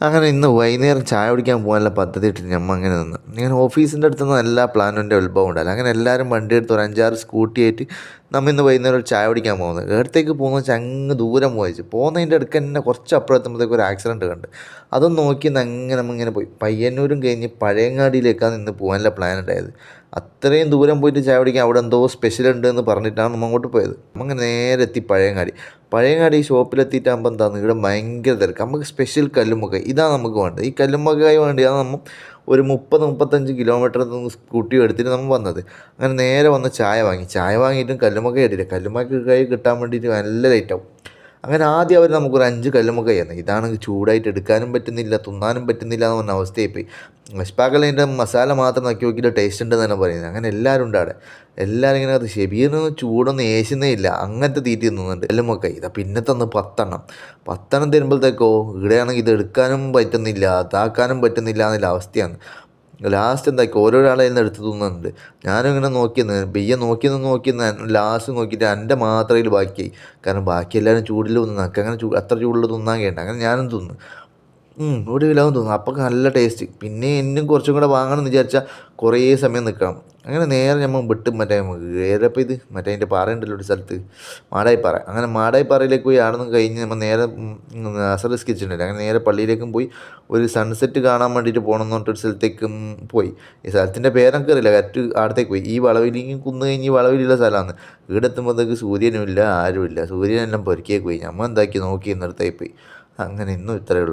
അങ്ങനെ ഇന്ന് വൈകുന്നേരം ചായ കുടിക്കാൻ പോകാനുള്ള പദ്ധതി ഇട്ടിട്ട് നമ്മൾ അങ്ങനെ നിന്ന് ഇങ്ങനെ ഓഫീസിൻ്റെ അടുത്ത് നിന്ന് എല്ലാ പ്ലാനിൻ്റെ ഉത്ഭവം ഉണ്ടല്ലോ. അങ്ങനെ എല്ലാവരും വണ്ടി എടുത്ത് ഒരു 5-6 സ്കൂട്ടി ആയിട്ട് നമ്മൾ ഇന്ന് വൈകുന്നേരം ഒരു ചായ കുടിക്കാൻ പോകുന്നത്. ഇടത്തേക്ക് പോകുന്ന വെച്ചാൽ അങ്ങ് ദൂരം പോയിച്ച് പോകുന്നതിൻ്റെ അടുക്ക് തന്നെ കുറച്ച് അപ്പുറത്തുമ്പോഴത്തേക്ക് ഒരു ആക്സിഡൻറ്റ് കണ്ട് അതൊന്നും നോക്കി അങ്ങനെ നമ്മൾ ഇങ്ങനെ പോയി പയ്യന്നൂരും കഴിഞ്ഞ് പഴയങ്ങാടിയിലേക്കാണ് ഇന്ന് പോകാനുള്ള പ്ലാൻ ഉണ്ടായത്. അത്രയും ദൂരം പോയിട്ട് ചായ കുടിക്കാൻ അവിടെ എന്തോ സ്പെഷ്യൽ ഉണ്ട് എന്ന് പറഞ്ഞിട്ടാണ് നമ്മൾ അങ്ങോട്ട് പോയത്. നമ്മൾ നേരെ എത്തി പഴയങ്ങാടി ഷോപ്പിലെത്തിയിട്ടാകുമ്പോൾ എന്താണ് ഇവിടെ ഭയങ്കര തിരക്ക്. നമുക്ക് സ്പെഷ്യൽ കല്ലുമ്മക്കായ ഇതാണ് നമുക്ക് വേണ്ടത്. ഈ കല്ലുമ്മക്കായ വേണ്ടിയാണ് നമ്മൾ ഒരു 30-35 കിലോമീറ്റർ സ്കൂട്ടി എടുത്തിട്ട് നമ്മൾ വന്നത്. അങ്ങനെ നേരെ വന്ന് ചായ വാങ്ങിയിട്ടും കല്ലുമ്മക്കായ കിട്ടിയില്ല. കല്ലുമ്മക്കായ കിട്ടാൻ വേണ്ടിയിട്ട് നല്ല ലേറ്റാവും. അങ്ങനെ ആദ്യം അവർ നമുക്കൊരു 5 കല്ലുമ്മക്കായ തന്നു. ഇതാണ് ചൂടായിട്ട് എടുക്കാനും പറ്റുന്നില്ല, തിന്നാനും പറ്റുന്നില്ല എന്ന് പറഞ്ഞ അവസ്ഥയായിപ്പോയി. വിശപ്പാക്കലിൻ്റെ മസാല മാത്രം നോക്കി നോക്കിയിട്ട് ടേസ്റ്റ് ഉണ്ടെന്ന് തന്നെ പറയുന്നത്. അങ്ങനെ എല്ലാവരും ഉണ്ട് അവിടെ. എല്ലാവരും ഇങ്ങനെ അത് ഷെബീറിനൊന്നും ചൂടൊന്നും ഏശുന്നേ ഇല്ല, അങ്ങനത്തെ തീറ്റി തിന്നുന്നുണ്ട് കല്ലുമ്മക്കായ. ഇതാ പിന്നെ തന്ന് 10 എണ്ണം തരുമ്പോഴത്തേക്കോ ഇവിടെയാണെങ്കിൽ ഇത് എടുക്കാനും പറ്റുന്നില്ല, അതാക്കാനും പറ്റുന്നില്ല എന്നുള്ള അവസ്ഥയാണ്. ലാസ്റ്റ് എന്താക്കി ഓരോരാളെ നിന്ന് എടുത്ത് തിന്നുന്നുണ്ട്. ഞാനും ഇങ്ങനെ നോക്കിയെന്ന് നോക്കിയെന്ന് ലാസ്റ്റ് നോക്കിയിട്ട് എൻ്റെ മാത്രയിൽ ബാക്കിയായി. കാരണം ബാക്കി എല്ലാവരും ചൂടിൽ തിന്നു, എനിക്ക് അങ്ങനെ അത്ര ചൂടിൽ തിന്നാൻ കേട്ട. അങ്ങനെ ഞാനും തിന്നു. ഒടുവിലാവും തോന്നുന്നു. അപ്പോൾ നല്ല ടേസ്റ്റ്. പിന്നെ എന്നും കുറച്ചും കൂടെ വാങ്ങണം എന്ന് വിചാരിച്ചാൽ കുറേ സമയം നിൽക്കണം. അങ്ങനെ നേരെ നമ്മൾ വിട്ട് ഏതപ്പോൾ ഇത് അതിൻ്റെ പാറ ഉണ്ടല്ലോ ഒരു സ്ഥലത്ത്, മാടായിപ്പാറ. അങ്ങനെ മാടായിപ്പാറയിലേക്ക് പോയി അവിടെ നിന്ന് കഴിഞ്ഞ് നമ്മൾ നേരെ അസറസ് കിച്ചണില്ല. അങ്ങനെ നേരെ പള്ളിയിലേക്കും പോയി ഒരു സൺസെറ്റ് കാണാൻ വേണ്ടിയിട്ട് പോകണം എന്ന് പറഞ്ഞിട്ടൊരു സ്ഥലത്തേക്കും പോയി. ഈ സ്ഥലത്തിൻ്റെ പേരൊക്കെ അറിയില്ല, കറക്റ്റ് അവിടത്തേക്ക് പോയി. ഈ വളവിലേക്ക് കുന്ന് കഴിഞ്ഞ് ഈ വളവിലുള്ള സ്ഥലമാണ്. ഇവിടെ എത്തുമ്പോഴത്തേക്ക് സൂര്യനുമില്ല, ആരുമില്ല. സൂര്യനെല്ലാം പൊരുക്കിയേക്ക് പോയി. നമ്മൾ എന്താക്കി നോക്കി എന്നിടത്തായി പോയി. അങ്ങനെ ഇന്നും ഇത്രയേ ഉള്ളൂ.